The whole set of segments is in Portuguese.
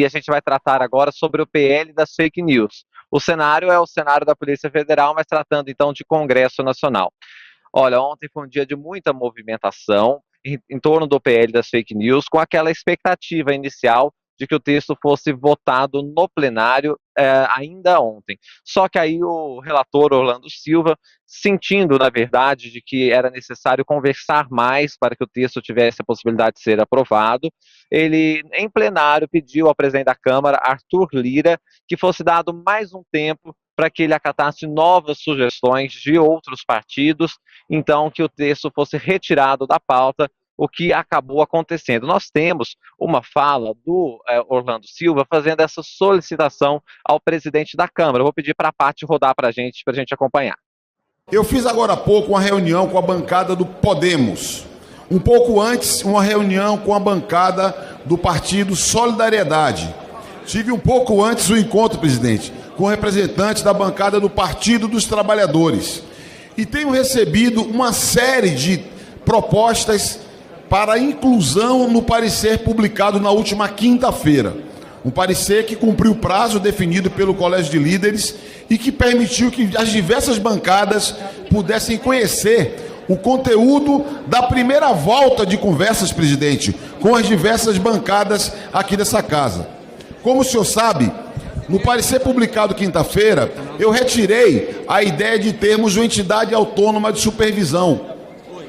E a gente vai tratar agora sobre o PL das fake news. O cenário é o cenário da Polícia Federal, mas tratando então de Congresso Nacional. Olha, ontem foi um dia de muita movimentação em torno do PL das fake news, com aquela expectativa inicial de que o texto fosse votado no plenário ainda ontem. Só que aí o relator Orlando Silva, sentindo, na verdade, de que era necessário conversar mais para que o texto tivesse a possibilidade de ser aprovado, ele, em plenário, pediu ao presidente da Câmara, Arthur Lira, que fosse dado mais um tempo para que ele acatasse novas sugestões de outros partidos, então que o texto fosse retirado da pauta, o que acabou acontecendo. Nós temos uma fala do Orlando Silva fazendo essa solicitação ao presidente da Câmara. Eu vou pedir para a Paty rodar para a gente acompanhar. Eu fiz agora há pouco uma reunião com a bancada do Podemos. Um pouco antes, uma reunião com a bancada do partido Solidariedade. Tive um pouco antes o encontro, presidente, com representantes da bancada do Partido dos Trabalhadores. E tenho recebido uma série de propostas para a inclusão no parecer publicado na última quinta-feira. Um parecer que cumpriu o prazo definido pelo Colégio de Líderes e que permitiu que as diversas bancadas pudessem conhecer o conteúdo da primeira volta de conversas, presidente, com as diversas bancadas aqui dessa casa. Como o senhor sabe, no parecer publicado quinta-feira, eu retirei a ideia de termos uma entidade autônoma de supervisão.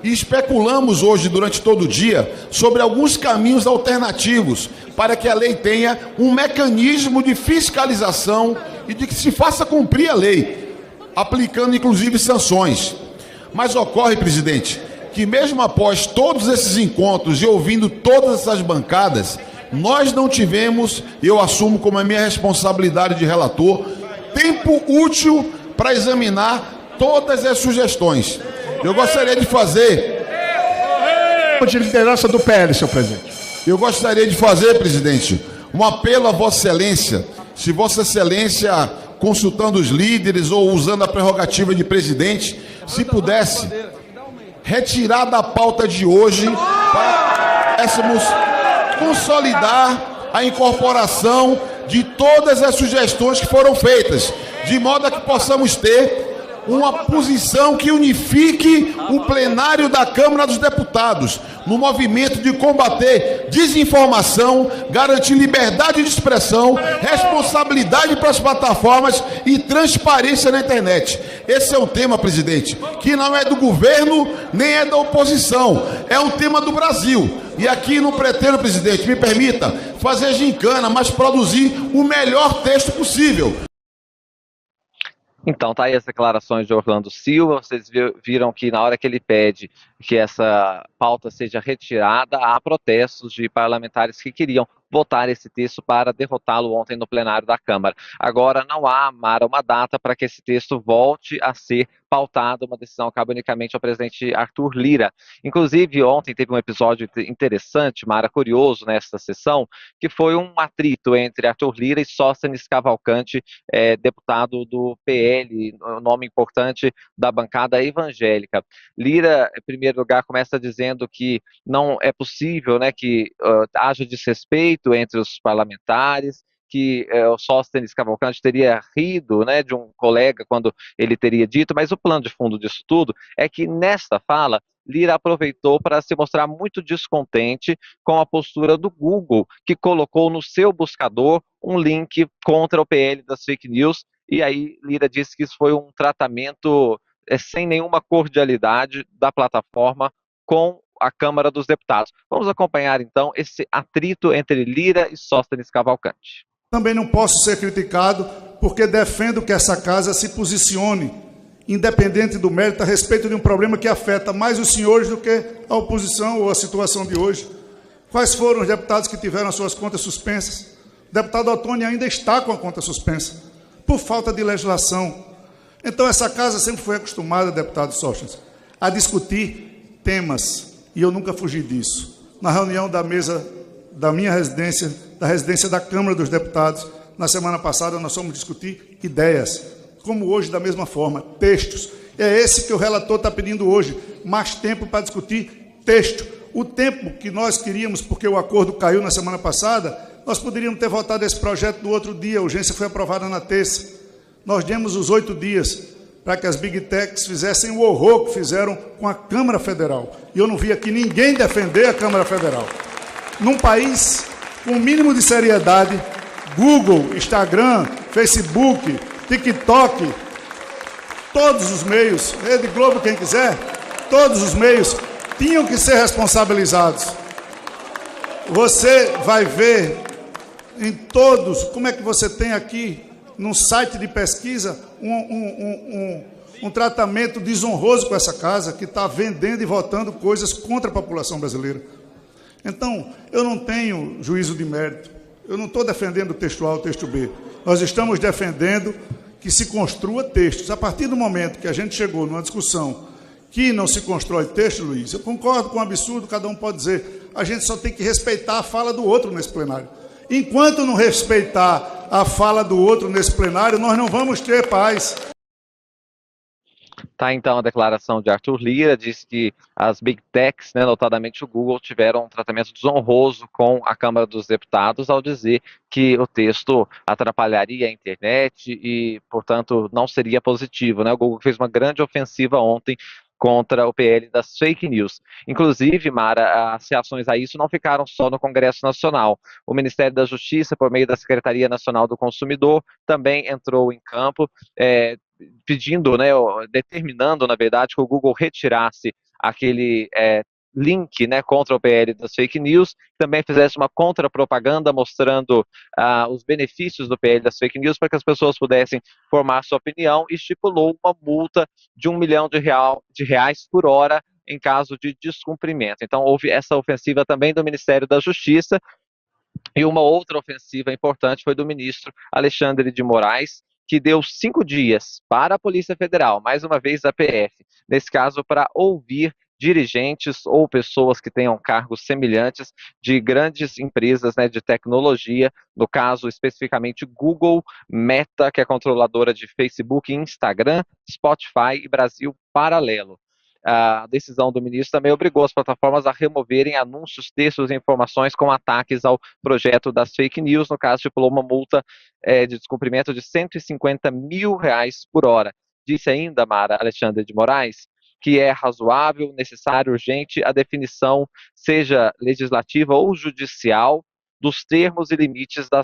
E especulamos hoje, durante todo o dia, sobre alguns caminhos alternativos para que a lei tenha um mecanismo de fiscalização e de que se faça cumprir a lei, aplicando inclusive sanções. Mas ocorre, presidente, que mesmo após todos esses encontros e ouvindo todas essas bancadas, nós não tivemos, eu assumo como a minha responsabilidade de relator, tempo útil para examinar todas as sugestões. Eu gostaria de fazer... De liderança do PL, senhor presidente. Eu gostaria de fazer, presidente, um apelo a Vossa Excelência, se Vossa Excelência, consultando os líderes ou usando a prerrogativa de presidente, se pudesse retirar da pauta de hoje para que pudéssemos consolidar a incorporação de todas as sugestões que foram feitas, de modo a que possamos ter uma posição que unifique o plenário da Câmara dos Deputados, no movimento de combater desinformação, garantir liberdade de expressão, responsabilidade para as plataformas e transparência na internet. Esse é um tema, presidente, que não é do governo nem é da oposição, é um tema do Brasil. E aqui não pretendo, presidente, me permita, fazer gincana, mas produzir o melhor texto possível. Então, tá aí as declarações de Orlando Silva. Vocês viram que na hora que ele pede que essa pauta seja retirada, há protestos de parlamentares que queriam votar esse texto para derrotá-lo ontem no plenário da Câmara. Agora não há, Mara, uma data para que esse texto volte a ser pautado, uma decisão cabe unicamente ao presidente Arthur Lira. Inclusive, ontem teve um episódio interessante, Mara, curioso nesta sessão, que foi um atrito entre Arthur Lira e Sóstenes Cavalcante, deputado do PL, um nome importante da bancada evangélica. Lira, em primeiro lugar, começa dizendo que não é possível, né, que haja desrespeito entre os parlamentares, que o Sóstenes Cavalcante teria rido, né, de um colega quando ele teria dito, mas o plano de fundo disso tudo é que nesta fala Lira aproveitou para se mostrar muito descontente com a postura do Google, que colocou no seu buscador um link contra o PL das fake news, e aí Lira disse que isso foi um tratamento sem nenhuma cordialidade da plataforma com a Câmara dos Deputados. Vamos acompanhar então esse atrito entre Lira e Sóstenes Cavalcante. Também não posso ser criticado porque defendo que essa casa se posicione, independente do mérito, a respeito de um problema que afeta mais os senhores do que a oposição ou a situação de hoje. Quais foram os deputados que tiveram as suas contas suspensas? O deputado Ottoni ainda está com a conta suspensa, por falta de legislação. Então essa casa sempre foi acostumada, deputado Sóstenes, a discutir temas, e eu nunca fugi disso. Na reunião da mesa da minha residência, da residência da Câmara dos Deputados, na semana passada nós fomos discutir ideias, como hoje da mesma forma, textos. É esse que o relator está pedindo hoje, mais tempo para discutir texto. O tempo que nós queríamos, porque o acordo caiu na semana passada, Nós poderíamos ter votado esse projeto no outro dia, a urgência foi aprovada na terça. Nós demos os 8 dias para que as Big Techs fizessem o horror que fizeram com a Câmara Federal. E eu não vi aqui ninguém defender a Câmara Federal. Num país com o mínimo de seriedade, Google, Instagram, Facebook, TikTok, todos os meios, Rede Globo, quem quiser, todos os meios tinham que ser responsabilizados. Você vai ver em todos, como é que você tem aqui, num site de pesquisa, um tratamento desonroso com essa casa, que está vendendo e votando coisas contra a população brasileira. Então, eu não tenho juízo de mérito, eu não estou defendendo o texto A ou o texto B. Nós estamos defendendo que se construa textos. A partir do momento que a gente chegou numa discussão que não se constrói texto, Luiz, eu concordo com o absurdo, cada um pode dizer, a gente só tem que respeitar a fala do outro nesse plenário. Enquanto não respeitar a fala do outro nesse plenário, nós não vamos ter paz. Tá, então, a declaração de Arthur Lira diz que as Big Techs, né, notadamente o Google, tiveram um tratamento desonroso com a Câmara dos Deputados ao dizer que o texto atrapalharia a internet e, portanto, não seria positivo, né? O Google fez uma grande ofensiva ontem contra o PL das fake news. Inclusive, Mara, as reações a isso não ficaram só no Congresso Nacional. O Ministério da Justiça, por meio da Secretaria Nacional do Consumidor, também entrou em campo, pedindo, né, determinando, na verdade, que o Google retirasse aquele link, né, contra o PL das fake news, também fizesse uma contrapropaganda mostrando os benefícios do PL das fake news para que as pessoas pudessem formar sua opinião, e estipulou uma multa de R$1 milhão por hora em caso de descumprimento. Então houve essa ofensiva também do Ministério da Justiça, e uma outra ofensiva importante foi do ministro Alexandre de Moraes, que deu 5 dias para a Polícia Federal, mais uma vez a PF, nesse caso para ouvir dirigentes ou pessoas que tenham cargos semelhantes de grandes empresas, né, de tecnologia, no caso especificamente Google, Meta, que é controladora de Facebook, Instagram, Spotify e Brasil Paralelo. A decisão do ministro também obrigou as plataformas a removerem anúncios, textos e informações com ataques ao projeto das fake news. No caso, estipulou uma multa de descumprimento de R$150 mil por hora. Disse ainda, Mara Alexandre de Moraes, que é razoável, necessário, urgente a definição, seja legislativa ou judicial, dos termos e limites da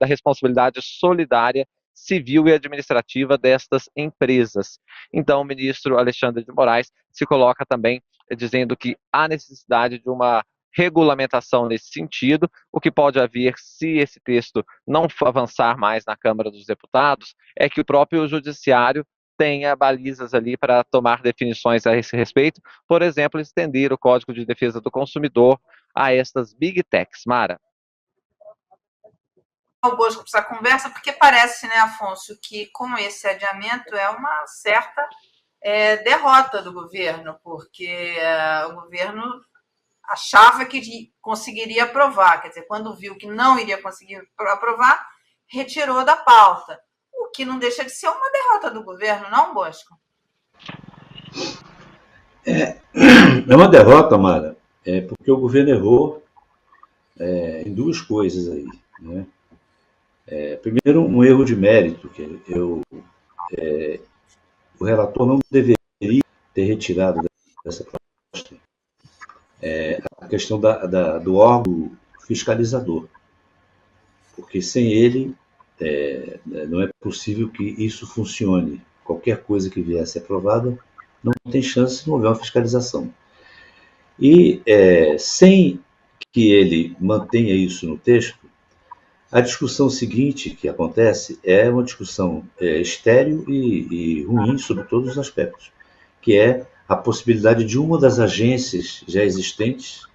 responsabilidade solidária civil e administrativa destas empresas. Então, o ministro Alexandre de Moraes se coloca também dizendo que há necessidade de uma regulamentação nesse sentido. O que pode haver, se esse texto não avançar mais na Câmara dos Deputados, é que o próprio Judiciário tenha balizas ali para tomar definições a esse respeito, por exemplo, estender o Código de Defesa do Consumidor a estas Big Techs. Mara? O Bosco para essa conversa, porque parece, né, Afonso, que com esse adiamento é uma certa derrota do governo, porque o governo achava que conseguiria aprovar, quer dizer, quando viu que não iria conseguir aprovar, retirou da pauta, o que não deixa de ser uma derrota do governo, não, Bosco? É uma derrota, Mara, porque o governo errou em duas coisas aí, né? Primeiro, um erro de mérito, que o relator não deveria ter retirado dessa proposta a questão do órgão fiscalizador, porque sem ele não é possível que isso funcione. Qualquer coisa que viesse aprovada não tem chance se não houver uma fiscalização. E sem que ele mantenha isso no texto, a discussão seguinte que acontece é uma discussão estéril e ruim sobre todos os aspectos, que é a possibilidade de uma das agências já existentes,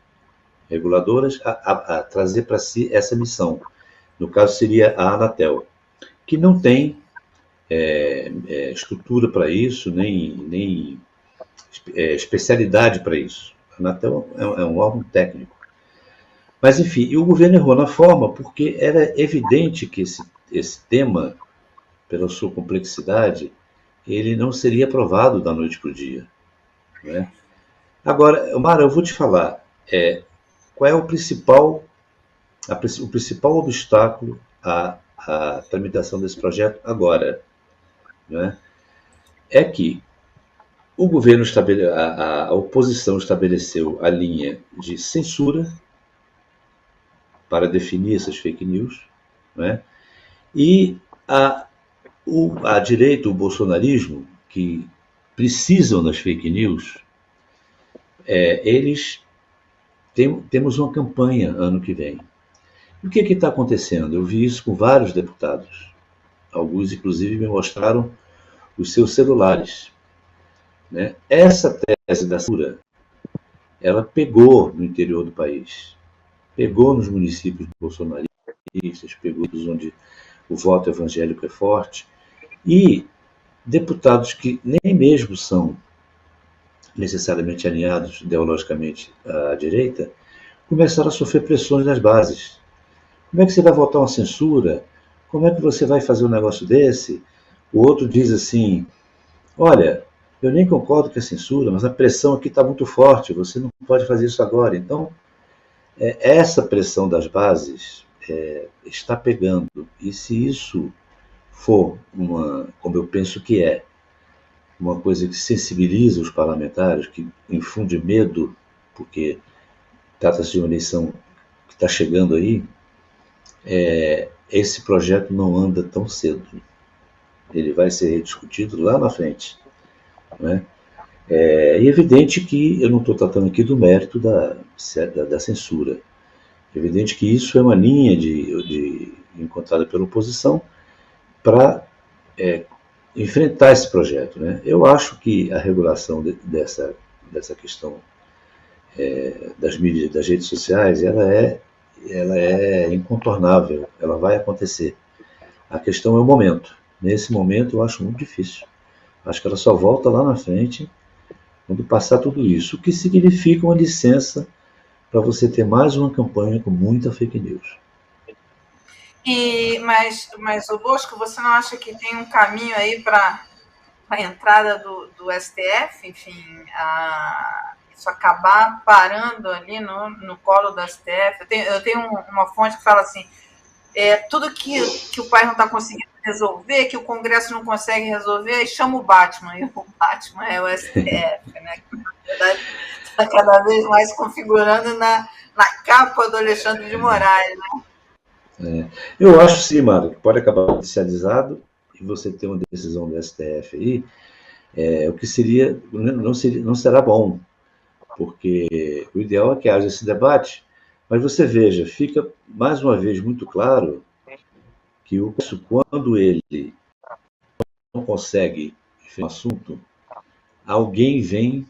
reguladoras, a trazer para si essa missão. No caso, seria a Anatel, que não tem estrutura para isso, nem especialidade para isso. A Anatel é um órgão técnico. Mas, enfim, e o governo errou na forma, porque era evidente que esse tema, pela sua complexidade, ele não seria aprovado da noite para o dia, né? Agora, Mara, eu vou te falar, qual é o principal o principal obstáculo à tramitação desse projeto agora, né, é que o governo a oposição estabeleceu a linha de censura para definir essas fake news, né, e a direita, o bolsonarismo, que precisam das fake news, temos uma campanha ano que vem. E o que está acontecendo? Eu vi isso com vários deputados. Alguns, inclusive, me mostraram os seus celulares. Né? Essa tese da censura, ela pegou no interior do país, pegou nos municípios bolsonaristas, pegou onde o voto evangélico é forte, e deputados que nem mesmo são necessariamente alinhados ideologicamente à direita, começaram a sofrer pressões nas bases. Como é que você vai votar uma censura? Como é que você vai fazer um negócio desse? O outro diz assim, olha, eu nem concordo com a censura, mas a pressão aqui está muito forte, você não pode fazer isso agora. Então, essa pressão das bases está pegando. E se isso for como eu penso que é, uma coisa que sensibiliza os parlamentares, que infunde medo, porque trata-se de uma eleição que está chegando aí, esse projeto não anda tão cedo. Ele vai ser rediscutido lá na frente. Né? É evidente que eu não estou tratando aqui do mérito da censura. É evidente que isso é uma linha encontrada pela oposição para enfrentar esse projeto. Né? Eu acho que a regulação dessa questão das mídias, das redes sociais, ela é incontornável, ela vai acontecer. A questão é o momento. Nesse momento eu acho muito difícil. Acho que ela só volta lá na frente quando passar tudo isso, o que significa uma licença para você ter mais uma campanha com muita fake news. Mas o Bosco, você não acha que tem um caminho aí para a entrada do STF, enfim, isso acabar parando ali no colo do STF? Eu tenho uma fonte que fala assim, tudo que o país não está conseguindo resolver, que o Congresso não consegue resolver, aí chama o Batman, e o Batman é o STF, né? Que, na verdade, está cada vez mais configurando na capa do Alexandre de Moraes, né? Eu acho sim, Mara, que pode acabar judicializado e você ter uma decisão do STF aí, o que não será bom, porque o ideal é que haja esse debate, mas você veja, fica mais uma vez muito claro que quando ele não consegue um assunto, alguém vem,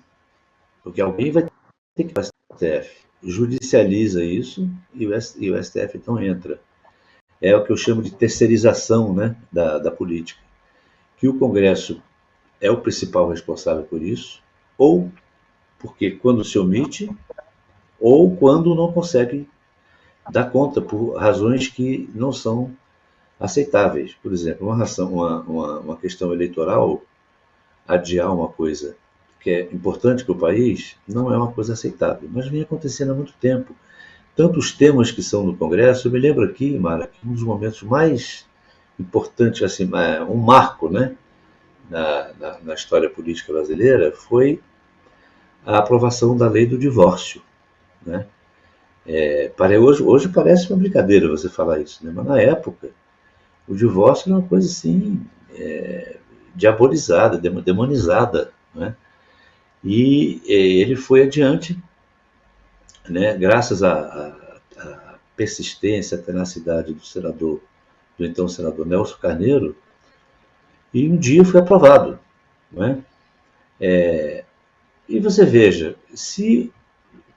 porque alguém vai ter que ir para o STF, judicializa isso e o STF então entra. É o que eu chamo de terceirização, né, da política. Que o Congresso é o principal responsável por isso, ou porque quando se omite, ou quando não consegue dar conta por razões que não são aceitáveis. Por exemplo, uma questão eleitoral, adiar uma coisa que é importante para o país, não é uma coisa aceitável. Mas vem acontecendo há muito tempo. Tantos temas que são no Congresso, eu me lembro aqui, Mara, que um dos momentos mais importantes, assim, um marco, né, na história política brasileira, foi a aprovação da lei do divórcio. Né? Hoje parece uma brincadeira você falar isso, né? Mas na época o divórcio era uma coisa assim, diabolizada, demonizada. Né? E ele foi adiante, né, graças à persistência, à tenacidade do então senador Nelson Carneiro, e um dia foi aprovado. Né? E você veja,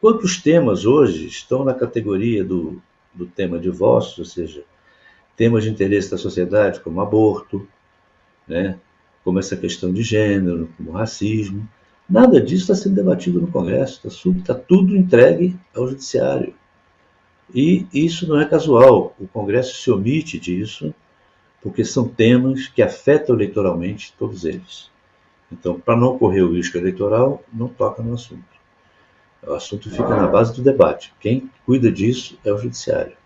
quantos temas hoje estão na categoria do tema divórcio, ou seja, temas de interesse da sociedade, como aborto, né, como essa questão de gênero, como racismo. Nada disso está sendo debatido no Congresso, está tudo entregue ao Judiciário. E isso não é casual, o Congresso se omite disso, porque são temas que afetam eleitoralmente todos eles. Então, para não correr o risco eleitoral, não toca no assunto. O assunto fica na base do debate. Quem cuida disso é o Judiciário.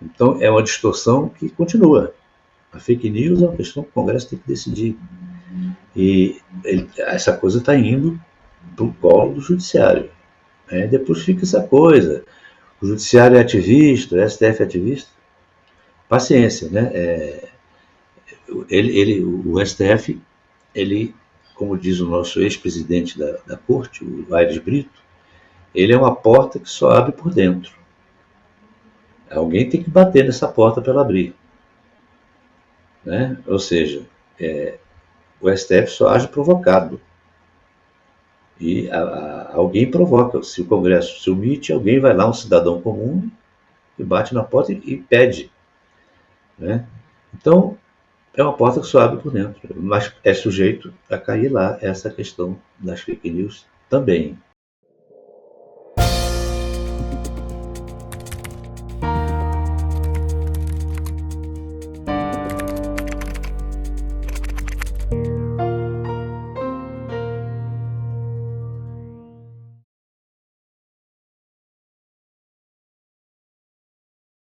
Então, é uma distorção que continua. A fake news é uma questão que o Congresso tem que decidir. E essa coisa está indo para o colo do Judiciário. Depois fica essa coisa. O Judiciário é ativista, o STF é ativista. Paciência, né? O STF, como diz o nosso ex-presidente da Corte, o Aires Brito, ele é uma porta que só abre por dentro. Alguém tem que bater nessa porta para ela abrir. Né? Ou seja, o STF só age provocado. E alguém provoca. Se o Congresso se omite, alguém vai lá, um cidadão comum, e bate na porta e pede. Né? Então, é uma porta que só abre por dentro. Mas é sujeito a cair lá essa questão das fake news também.